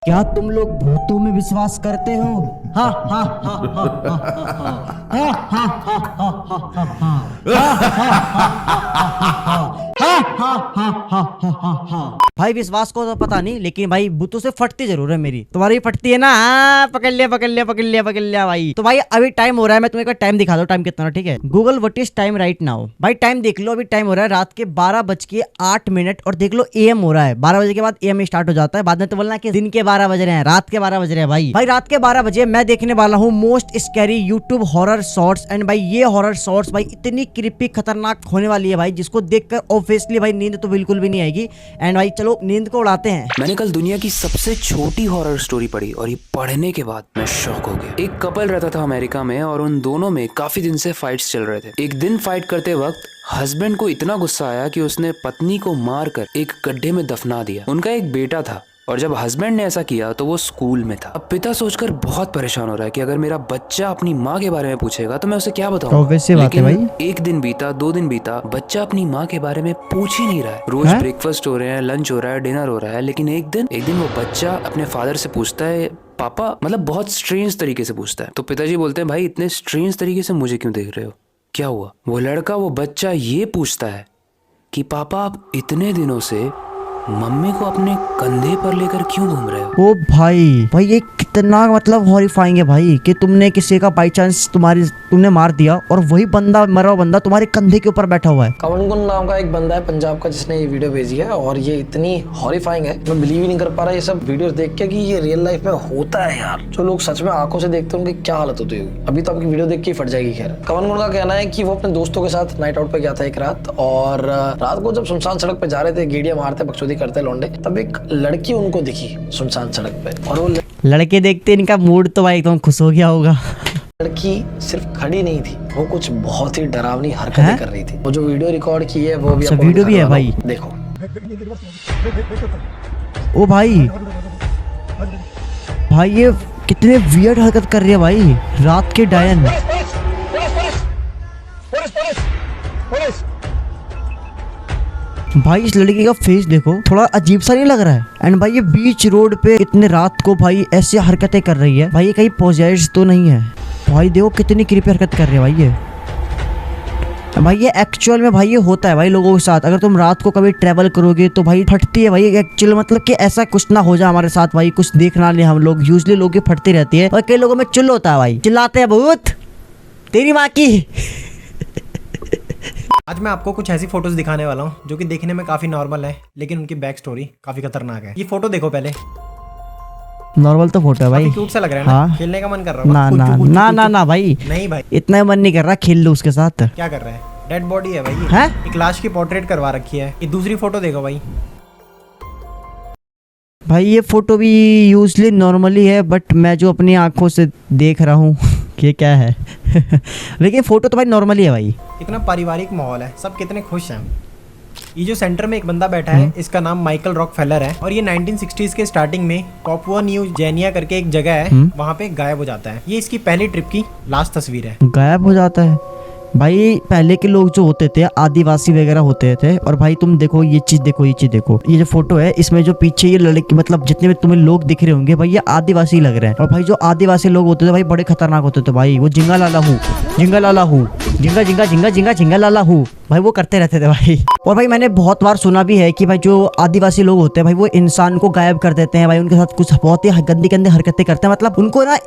क्या तुम लोग भूतों में विश्वास करते हो? हा हा हा हा हा हा हा हा। भाई विश्वास को तो पता नहीं, लेकिन भाई भूतों से फटती जरूर है मेरी। तुम्हारी फटती है ना? हाँ, पकड़ लिया पकड़ लिया पकड़ लिया पकड़ लिया भाई। तो भाई अभी टाइम हो रहा है, मैं तुम्हें टाइम दिखा दो, टाइम कितना, ठीक है? Google what is time right now. भाई टाइम देख लो, अभी टाइम हो रहा है रात के 12:08 और देख लो एएम हो रहा है। 12 बजे के बाद एएम स्टार्ट हो जाता है। बाद में तो बोलना कि दिन के 12 बज रहे हैं, रात के 12 बज रहे हैं। भाई रात के 12 बजे मैं देखने वाला हूँ most scary YouTube horror shorts. And भाई ये हॉरर शॉर्ट्स भाई इतनी क्रिपी खतरनाक होने वाली है भाई, जिसको देखकर ऑब्वियसली भाई नींद तो बिल्कुल भी नहीं आएगी। एंड भाई चलो नींद को उड़ाते हैं। मैंने कल दुनिया की सबसे छोटी हॉरर स्टोरी पढ़ी और ये पढ़ने के बाद मैं शॉक हो गया। एक कपल रहता था अमेरिका में और उन दोनों में काफी दिन से फाइट्स चल रहे थे। एक दिन फाइट करते वक्त हस्बैंड को इतना गुस्सा आया कि उसने पत्नी को मारकर एक गड्ढे में दफना दिया। उनका एक बेटा था और जब हस्बैंड ने ऐसा किया तो वो स्कूल में था। अब पिता सोचकर बहुत परेशान हो रहा है कि अगर मेरा बच्चा अपनी माँ के बारे में पूछेगा तो मैं उसे क्या बताऊंगा। लेकिन एक दिन बीता, 2 दिन बीता, बच्चा अपनी माँ के बारे में पूछ ही नहीं रहा है। रोज ब्रेकफास्ट हो रहे हैं, लंच हो रहा है, डिनर हो रहा है, लेकिन एक दिन वो बच्चा अपने फादर से पूछता है, पापा, मतलब बहुत स्ट्रेंज तरीके से पूछता है। तो पिताजी बोलते हैं, भाई इतने स्ट्रेंज तरीके से मुझे क्यों देख रहे हो, क्या हुआ? वो बच्चा ये पूछता है कि पापा आप इतने दिनों से मम्मी को अपने कंधे पर लेकर क्यों घूम रहे हो? ओ भाई ये कितना मतलब हॉरिफाइंग है भाई, कि तुमने किसी का बाई चांस तुमने मार दिया और वही बंदा, मरा हुआ बंदा तुम्हारे कंधे के ऊपर बैठा हुआ है। कवनगुन नाम का एक बंदा है पंजाब का, जिसने ये वीडियो भेजी है और ये इतनी हॉरिफाइंग है, मैं बिलीव ही नहीं कर पा रहा ये सब वीडियो देख के कि ये रियल लाइफ में होता है यार। जो लोग सच में आंखों से देखते हैं उनकी क्या हालत होती होगी। अभी तो आपकी वीडियो देख के ही फट जाएगी। खैर, कवनगुन का कहना है कि वो अपने दोस्तों के साथ नाइट आउट पे गया था एक रात, और रात को जब सुनसान सड़क पे जा रहे थे, गेड़ियां मारते बकचोदी करते लौंडे, तब एक लड़की उनको दिखी सुनसान सड़क पे। और वो लड़के देखते इनका मूड तो भाई एकदम खुश हो गया होगा। लड़की सिर्फ खड़ी नहीं थी, वो कुछ बहुत ही डरावनी हरकतें कर रही थी। वो जो वीडियो रिकॉर्ड की है वो भी आपको वीडियो भी है भाई, देखो। ओ भाई ये कितने वियर्ड हरकत कर रही है भाई, रात के डायन। भाई इस लड़की का फेस देखो, थोड़ा अजीब सा नहीं लग रहा है? एंड भाई ये बीच रोड पे इतने रात को भाई ऐसे हरकतें कर रही है। भाई ये कहीं पोजेस्ड तो नहीं है? भाई देखो कितनी क्रीपी हरकत कर रही है भाई ये एक्चुअल में भाई ये होता है भाई लोगों के साथ। अगर तुम रात को कभी ट्रेवल करोगे तो भाई फटती है भाई एक्चुअल, मतलब कि ऐसा कुछ ना हो जाए हमारे साथ भाई, कुछ देखना नहीं हम लोग। यूजुअली लोगों की फटती रहती है और कई लोगों में चिल्ल होता है भाई, चिल्लाते हैं बहुत तेरी माँ की। आज मैं आपको कुछ ऐसी फोटोज दिखाने वाला हूँ जो कि देखने में काफी नॉर्मल है, लेकिन उनकी बैक स्टोरी काफी खतरनाक है। ये फोटो देखो पहले। नॉर्मल तो फोटो है भाई, क्यूट सा लग रहा है ना? हाँ? खेलने का मन कर रहा है? ना भाई, नहीं भाई, इतना मन नहीं कर रहा, खेल लो उसके साथ। क्या कर रहा है? डेड बॉडी है भाई ये। है? एक लाश की पोर्ट्रेट करवा रखी है। ये दूसरी फोटो देखो भाई। भाई ये फोटो भी यूजली नॉर्मली है, बट मैं जो अपनी आंखों से देख रहा हूँ ये क्या है। लेकिन फोटो तो भाई नॉर्मली है भाई। कितना पारिवारिक माहौल है, सब कितने खुश हैं। ये जो सेंटर में एक बंदा बैठा है, इसका नाम माइकल रॉकफेलर है और ये 1960s के स्टार्टिंग में पापुआ न्यू गिनिया करके एक जगह है, वहाँ पे गायब हो जाता है। ये इसकी पहली ट्रिप की लास्ट तस्वीर है। गायब हो जाता है भाई। पहले के लोग जो होते थे आदिवासी वगैरह होते थे, और भाई तुम देखो ये चीज देखो, ये जो फोटो है इसमें जो पीछे ये लड़के, मतलब जितने भी तुम्हें लोग दिख रहे होंगे भाई ये आदिवासी लग रहे हैं। और भाई जो आदिवासी लोग होते थे भाई बड़े खतरनाक होते थे भाई। वो जिंगा लाला हूँ जिंगा लाला हूँ भाई, वो करते रहते थे भाई। और भाई मैंने बहुत बार सुना भी है कि भाई जो आदिवासी लोग होते हैं भाई वो इंसान को गायब कर देते हैं भाई, उनके साथ कुछ बहुत ही गंदी हरकतें करते हैं, मतलब उनको ना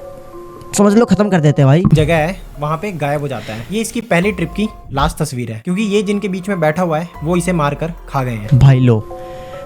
समझ लो खत्म कर देते हैं भाई। जगह है वहाँ पे गायब हो जाता है। ये इसकी पहली ट्रिप की लास्ट तस्वीर है, क्योंकि ये जिनके बीच में बैठा हुआ है वो इसे मारकर खा गए हैं। भाई लो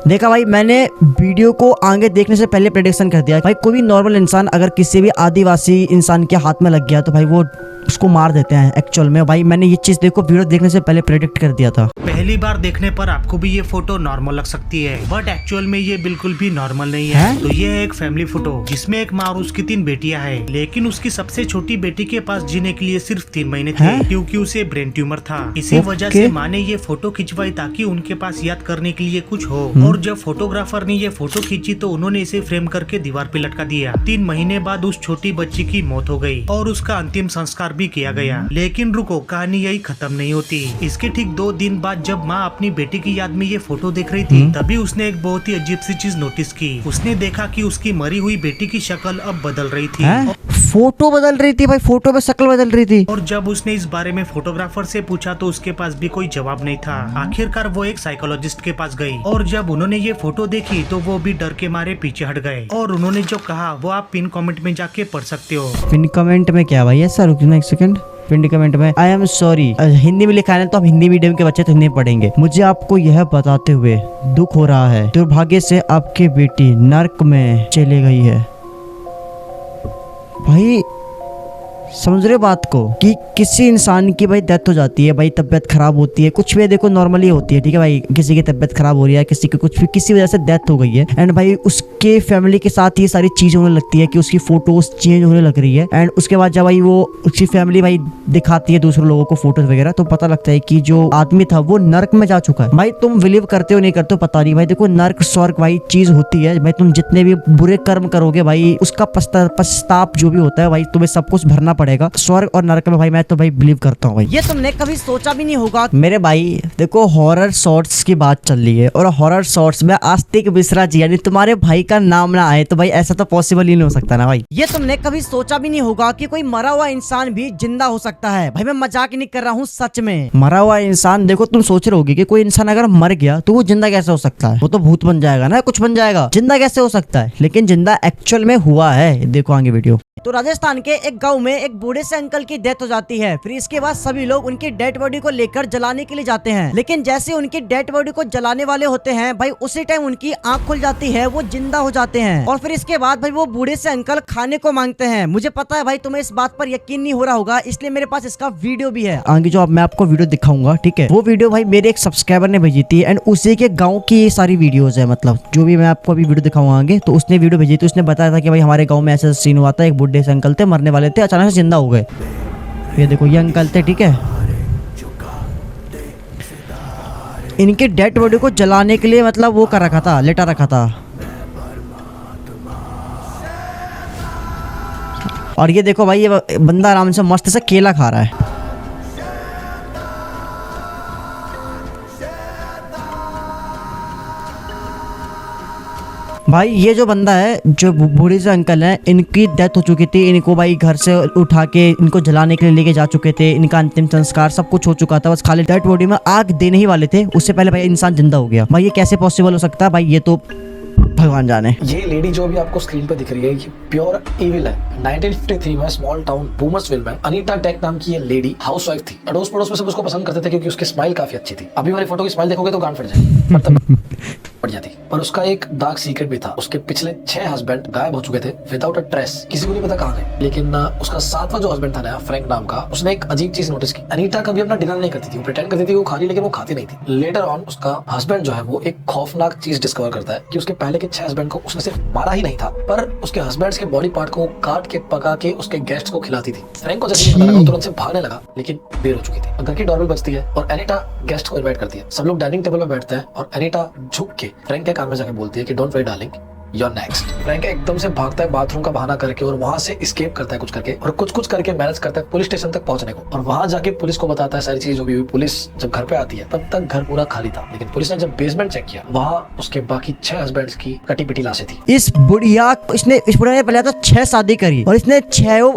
देखा भाई, मैंने वीडियो को आगे देखने से पहले प्रेडिक्शन कर दिया भाई, कोई भी नॉर्मल इंसान अगर किसी भी आदिवासी इंसान के हाथ में लग गया तो भाई वो उसको मार देते हैं एक्चुअल में। भाई मैंने ये चीज देखो वीडियो देखने से पहले प्रेडिक्ट कर दिया था। पहली बार देखने पर आपको भी ये फोटो नॉर्मल लग सकती है, बट एक्चुअल में ये बिल्कुल भी नॉर्मल नहीं है। तो ये है एक फैमिली फोटो जिसमें एक माँ और उसकी 3 बेटियां हैं, लेकिन उसकी सबसे छोटी बेटी के पास जीने के लिए सिर्फ 3 महीने थे, क्योंकि उसे ब्रेन ट्यूमर था। इसी वजह से माँ ने ये फोटो खिंचवाई ताकि उनके पास याद करने के लिए कुछ हो। और जब फोटोग्राफर ने ये फोटो खींची तो उन्होंने इसे फ्रेम करके दीवार पे लटका दिया। 3 महीने बाद उस छोटी बच्ची की मौत हो गई और उसका अंतिम संस्कार भी भी किया गया। लेकिन रुको, कहानी यही खत्म नहीं होती। इसके ठीक 2 दिन बाद जब माँ अपनी बेटी की याद में ये फोटो देख रही थी, तभी उसने एक बहुत ही अजीब सी चीज नोटिस की। उसने देखा कि उसकी मरी हुई बेटी की शक्ल अब बदल रही थी। फोटो बदल रही थी भाई, फोटो में शक्ल बदल रही थी। और जब उसने इस बारे में फोटोग्राफर से पूछा तो उसके पास भी कोई जवाब नहीं था। आखिरकार वो एक साइकोलॉजिस्ट के पास गई और जब उन्होंने ये फोटो देखी तो वो भी डर के मारे पीछे हट गए। और उन्होंने जो कहा वो आप पिन कमेंट में जाके पढ़ सकते हो। पिन कमेंट में क्या भाई? ऐसा रुकना एक सेकंड। पिन कमेंट में आई एम सॉरी, हिंदी में लिखा है ना, तो हम हिंदी मीडियम के बच्चे तो हिंदी पढ़ेंगे। मुझे आपको यह बताते हुए दुख हो रहा है, दुर्भाग्य से आपकी बेटी नर्क में चली गई है। भाई समझ रहे बात को कि किसी इंसान की भाई डेथ हो जाती है, भाई तबीयत खराब होती है, कुछ भी देखो नॉर्मली होती है, ठीक है भाई। किसी की तबीयत खराब हो रही है, किसी की कुछ भी किसी वजह से डेथ हो गई है, एंड भाई उसके फैमिली के साथ ये सारी चीजें होने लगती है कि उसकी फोटोज चेंज होने लग रही है। एंड उसके बाद जब भाई वो उसकी फैमिली भाई दिखाती है दूसरे लोगों को फोटोज वगैरह, तो पता लगता है कि जो आदमी था वो नर्क में जा चुका है। भाई तुम बिलीव करते हो नहीं करते हो पता नहीं, भाई देखो नर्क स्वर्ग भाई चीज होती है भाई। तुम जितने भी बुरे कर्म करोगे भाई, उसका पश्चाताप जो भी होता है भाई, तुम्हें सब कुछ भरना पड़ेगा। स्वर्ग और नरक में भाई मैं तो भाई बिलीव करता हूँ भाई। ये तुमने कभी सोचा भी नहीं होगा मेरे भाई। देखो हॉरर शॉर्ट्स की बात चल रही है और हॉरर शॉर्ट्स में आस्तिक मिश्रा जी यानी तुम्हारे भाई का नाम ना आए तो भाई ऐसा तो पॉसिबल ही नहीं हो सकता ना भाई। ये तुमने कभी सोचा भी नहीं होगा कि कोई मरा हुआ इंसान भी जिंदा हो सकता है। भाई मैं मजाक नहीं कर रहा हूँ, सच में। मरा हुआ इंसान, देखो तुम सोच रहे होगे कि कोई इंसान अगर मर गया तो वो जिंदा कैसे हो सकता है? वो तो भूत बन जाएगा ना, कुछ बन जाएगा, जिंदा कैसे हो सकता है? लेकिन जिंदा एक्चुअल में हुआ है, देखो आगे वीडियो। तो राजस्थान के एक गांव में एक बूढ़े से अंकल की डेथ हो जाती है। फिर इसके बाद सभी लोग उनकी डेड बॉडी को लेकर जलाने के लिए जाते हैं। लेकिन जैसे उनकी डेड बॉडी को जलाने वाले होते हैं भाई, उसी टाइम उनकी आंख खुल जाती है, वो जिंदा हो जाते हैं। और फिर इसके बाद भाई वो बूढ़े से अंकल खाने को मांगते हैं। मुझे पता है भाई तुम्हें इस बात पर यकीन नहीं हो रहा होगा, इसलिए मेरे पास इसका वीडियो भी है। आगे जो अब मैं आपको वीडियो दिखाऊंगा, ठीक है, वो वीडियो भाई मेरे एक सब्सक्राइबर ने भेजी थी एंड उसी के गाँव की ये सारी वीडियोज है। मतलब जो भी मैं आपको अभी वीडियो दिखाऊंगा आगे, तो उसने वीडियो भेजी थी। उसने बताया था कि भाई हमारे गाँव में ऐसा सीन हुआ था, एक बूढ़े से अंकल थे, मरने वाले थे, अचानक से जिंदा हो गए। ये देखो ये अंकल थे, ठीक है। इनके डेड बॉडी को जलाने के लिए मतलब वो कर रखा था, लेटा रखा था। और ये देखो भाई ये बंदा आराम से मस्त से केला खा रहा है। भाई ये जो बंदा है, जो बूढ़े से अंकल है, इनकी डेथ हो चुकी थी। इनको भाई घर से उठा के इनको जलाने के लिए लेके जा चुके थे। इनका अंतिम संस्कार सब कुछ हो चुका था, बस खाली डेड बॉडी में आग देने ही वाले थे। उससे पहले भाई इंसान जिंदा हो गया। भाई ये कैसे पॉसिबल हो सकता है भाई? ये तो भगवान जाने। ये लेडी जो अभी आपको स्क्रीन पे दिख रही है, ये प्योर इविल है। 1953 में स्मॉल टाउन बूमर्सविल में अनीता टेक नाम की ये लेडी हाउसवाइफ थी। अड़ोस पड़ोस में सब उसको पसंद करते थे क्योंकि उसकी स्माइल काफी अच्छी थी। अभी वाली फोटो की स्माइल देखोगे तो गांड फट जाएगी, पड़ जाती। पर उसका एक डार्क सीक्रेट भी था। उसके पिछले 6 हस्बैंड गायब हो चुके थे विदाउट अ ट्रेस, किसी को नहीं पता कहाँ गए। लेकिन उसका 7वां जो हस्बैंड था ना, फ्रैंक नाम का, उसने एक अजीब चीज नोटिस की। अनीता कभी अपना डिनर नहीं करती थी, वो प्रिटेंड करती थी वो खा रही, लेकिन वो खाती नहीं थी। लेटर ऑन उसका हस्बैंड जो है वो एक खौफनाक चीज डिस्कवर करता है कि उसके पहले के 6 हस्बैंड को उसने सिर्फ मारा ही नहीं था, पर उसके हस्बैंड्स के बॉडी पार्ट को काट के पका के उसके गेस्ट को खिलाती थी। फ्रैंक को जैसे पता लगा, वो तुरंत से भागने लगा, लेकिन देर हो चुकी थी। घर की डोरबेल बजती है और एनीटा गेस्ट को इनवाइट करती है। सब लोग डाइनिंग टेबल पे बैठते हैं और एनीटा झुक के फ्रैंक के कान में जाके बोलती है कि don't worry darling, You're next। Frank एकदम से भागता है बाथरूम का बहाना करके और वहां से एस्केप करता है कुछ करके, और कुछ करके मैनेज करता है पुलिस स्टेशन तक पहुंचने को। और वहां जाके पुलिस को बताता है सारी चीज जो भी हुई। पुलिस जब घर पे आती है तब तक घर पूरा खाली था, लेकिन पुलिस ने जब बेसमेंट चेक किया, वहां उसके बाकी 6 हस्बैंड्स की कटी पिटी लाशें थी। इस बुढ़िया ने पहले तो 6 शादी करी और इसने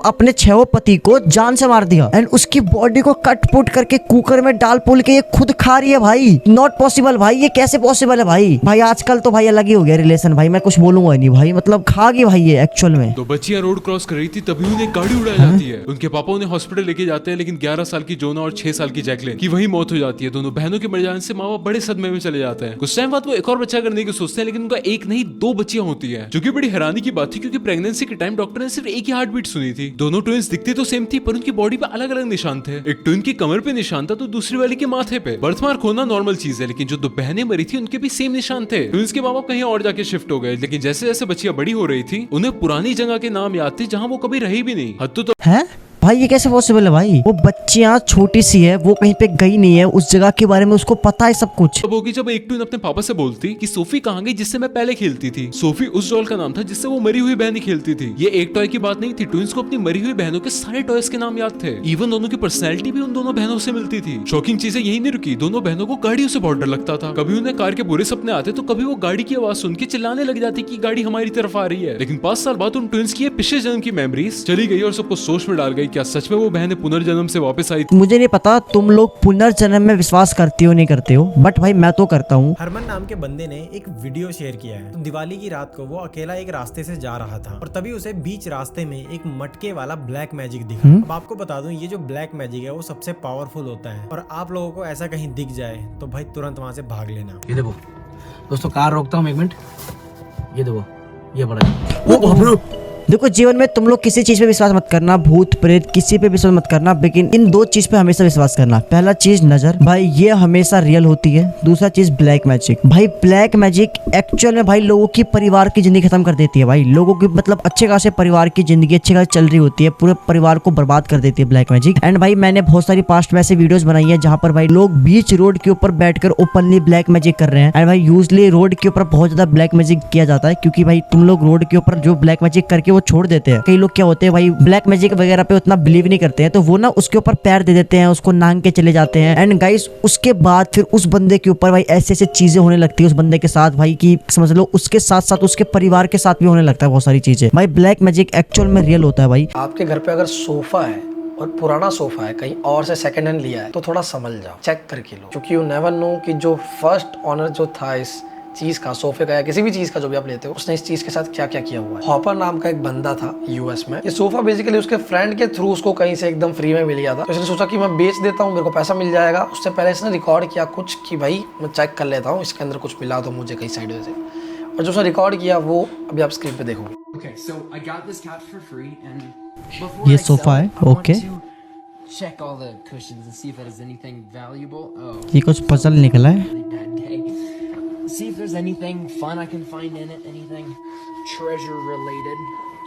अपने 6 पति को जान से मार दिया एंड उसकी बॉडी को कट पुट करके कुकर में डाल पुल के ये खुद खा रही है। भाई नॉट पॉसिबल भाई, ये कैसे पॉसिबल है भाई? भाई आजकल तो भाई अलग ही हो गया रिलेशन भाई, मैं कुछ बोलूंगा नहीं भाई, मतलब खा गई भाई ये एक्चुअल में। तो बच्चियां रोड क्रॉस कर रही थी तभी उन्हें गाड़ी उड़ाई जाती है। उनके पापा उन्हें हॉस्पिटल लेके जाते हैं, लेकिन 11 साल की जोना और 6 साल की जैकलिन की वही मौत हो जाती है। दोनों बहनों के मर जाने से माँ बाप बड़े सदमे में चले जाते हैं। कुछ टाइम बाद वो एक और बच्चा करने की सोचते हैं, लेकिन उनका एक नहीं 2 बच्चियां होती है, जो कि बड़ी हैरानी की बात थी क्योंकि प्रेगनेंसी के टाइम डॉक्टर ने सिर्फ एक ही हार्ट बीट सुनी थी। दोनों ट्विंस दिखते तो सेम थी, पर उनकी बॉडी पे अलग अलग निशान थे। एक ट्विन की कमर पे निशान था तो दूसरी वाली के माथे पे। बर्थमार्क होना नॉर्मल चीज है, लेकिन जो 2 बहनें मरी थी उनके भी सेम निशान थे। ट्विंस के माँ बाप कहीं और जाके शिफ्ट हो गए, लेकिन जैसे जैसे बच्चियां बड़ी हो रही थी उन्हें पुरानी जगह के नाम याद थे जहाँ वो कभी रही भी नहीं। हद तो है भाई ये कैसे पॉसिबल है भाई? वो बच्चियां छोटी सी है, वो कहीं पे गई नहीं है, उस जगह के बारे में उसको पता है सब कुछ। तब होगी जब एक ट्विन अपने पापा से बोलती कि सोफी कहाँ गई जिससे मैं पहले खेलती थी। सोफी उस डॉल का नाम था जिससे वो मरी हुई बहन ही खेलती थी। ये एक टॉय की बात नहीं थी, ट्विंस को अपनी मरी हुई बहनों के सारे टॉयज के नाम याद थे। इवन दोनों की पर्सनैलिटी भी उन दोनों बहनों से मिलती थी। शॉकिंग चीजें यही नहीं रुकी, दोनों बहनों को गाड़ियों से बहुत डर लगता था। कभी उन्हें कार के बुरे सपने आते तो कभी वो गाड़ी की आवाज सुन के चिल्लाने लग जाती कि गाड़ी हमारी तरफ आ रही है। लेकिन 5 साल बाद उन ट्विंस की पिछले जन्म की मेमोरीज चली गई और सबको सोच में डाल गई, क्या सच में वो बहनें पुनर्जन्म से वापस आई थी? मुझे नहीं पता तुम लोग पुनर्जन्म में विश्वास करते हो नहीं करते हो, बट भाई मैं तो करता हूँ। हरमन नाम के बंदे ने एक वीडियो शेयर किया है। तो दिवाली की रात को वो अकेला एक रास्ते से जा रहा था और तभी उसे बीच रास्ते में एक मटके वाला ब्लैक मैजिक दिखा। अब आपको बता दूं, ये जो ब्लैक मैजिक है वो सबसे पावरफुल होता है और आप लोगों को ऐसा कहीं दिख जाए तो भाई तुरंत वहां से भाग लेना। ये देखो दोस्तों, कार रोकता हूँ 1 मिनट। ये देखो, ये बड़ा देखो जीवन में तुम लोग किसी चीज पे विश्वास मत करना, भूत प्रेत किसी पे विश्वास मत करना, लेकिन इन 2 चीज पे हमेशा विश्वास करना। पहला चीज नजर, भाई ये हमेशा रियल होती है। दूसरा चीज ब्लैक मैजिक, भाई ब्लैक मैजिक एक्चुअल में भाई लोगों की परिवार की जिंदगी खत्म कर देती है। भाई लोगों की मतलब अच्छे खासे परिवार की जिंदगी अच्छे खासे चल रही होती है, पूरे परिवार को बर्बाद कर देती है ब्लैक मैजिक। एंड भाई मैंने बहुत सारी पास्ट में ऐसी वीडियोस बनाई है जहां पर भाई लोग बीच रोड के ऊपर बैठकर ओपनली ब्लैक मैजिक कर रहे हैं। एंड भाई यूजली रोड के ऊपर बहुत ज्यादा ब्लैक मैजिक किया जाता है, क्योंकि भाई तुम लोग रोड के ऊपर जो ब्लैक मैजिक करके वो छोड़ देते हैं। कई लोग क्या होते हैं भाई ब्लैक मैजिक वगैरह पे उतना बिलीव नहीं करते हैं, तो वो ना उसके ऊपर पैर दे देते हैं, उसको नांग के चले जाते हैं। एंड गाइस उसके बाद फिर उस बंदे के ऊपर भाई ऐसे ऐसे चीजें होने लगती है उस बंदे के साथ भाई कि समझ लो उसके साथ साथ उसके परिवार के साथ भी होने लगता है बहुत सारी चीजें। भाई ब्लैक मैजिक एक्चुअल में रियल होता है भाई। आपके घर पे अगर सोफा है और पुराना सोफा है, कहीं और से सेकंड हैंड लिया है, तो थोड़ा समझ जाओ, चेक करके लो, क्योंकि यू नेवर नो कि जो फर्स्ट ऑनर जो था इस चीज का, सोफे का या किसी भी चीज का जो भी आप लेते हो, उसने इस चीज के साथ क्या क्या किया हुआ है। हॉपर नाम का एक बंदा था यूएस में। ये सोफा बेसिकली उसके फ्रेंड के थ्रू उसको कहीं से एकदम फ्री में मिल गया था, तो इसने सोचा कि मैं बेच देता हूँ, मेरे को पैसा मिल जाएगा। उससे पहले इसने रिकॉर्ड किया कुछ कि भाई मैं चेक कर लेता हूँ, इसके अंदर कुछ मिला तो मुझे कहीं साइड से, और जो उसने रिकॉर्ड किया वो अभी आप स्क्रीन पे देखोगे। Okay, so I got this couch for free, and before ये I सोफा sell है, it, I want okay. to check all the cushions and see if it has anything valuable. Oh, ये कुछ puzzle निकला है। really bad day. See if there's anything fun I can find in it, anything treasure related.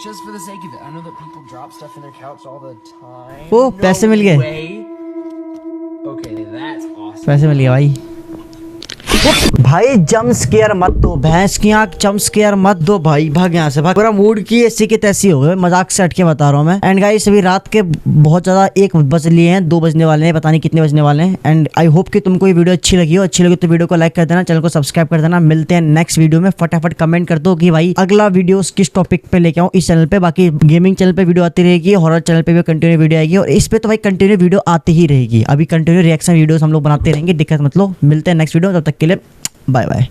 Just for the sake of it. I know that people drop stuff in their couch all the time. ओ पैसे मिल गए, Way. Okay, that's awesome. पैसे मिल गए भाई। भाई jump scare मत दो, भैंस की आंख जंप स्केयर मत दो भाई, भाग यहाँ से भाग। पूरा मूड की ऐसी की तैसी हो गए, मजाक से हट के बता रहा हूँ मैं। एंड गाइस अभी रात के बहुत ज्यादा 1 बज लिए हैं, 2 बजने वाले हैं, पता नहीं कितने बजने वाले हैं। एंड आई होप कि तुमको ये वीडियो अच्छी लगी हो। अच्छी लगी तो वीडियो को लाइक कर देना, चैनल को सब्सक्राइब कर देना। मिलते हैं नेक्स्ट वीडियो में। फटाफट कमेंट कर दो कि भाई अगला वीडियो किस टॉपिक पे लेके आऊँ इस चैनल पे। बाकी गेमिंग चैनल पे वीडियो आती रहेगी, हॉरर चैनल पे भी कंटिन्यू वीडियो आएगी, और इस पे तो भाई कंटिन्यू वीडियो आती ही रहेगी। अभी कंटिन्यू रिएक्शन वीडियोस हम लोग बनाते रहेंगे, दिक्कत मत लो। मिलते हैं नेक्स्ट वीडियो, तब तक के लिए बाय बाय।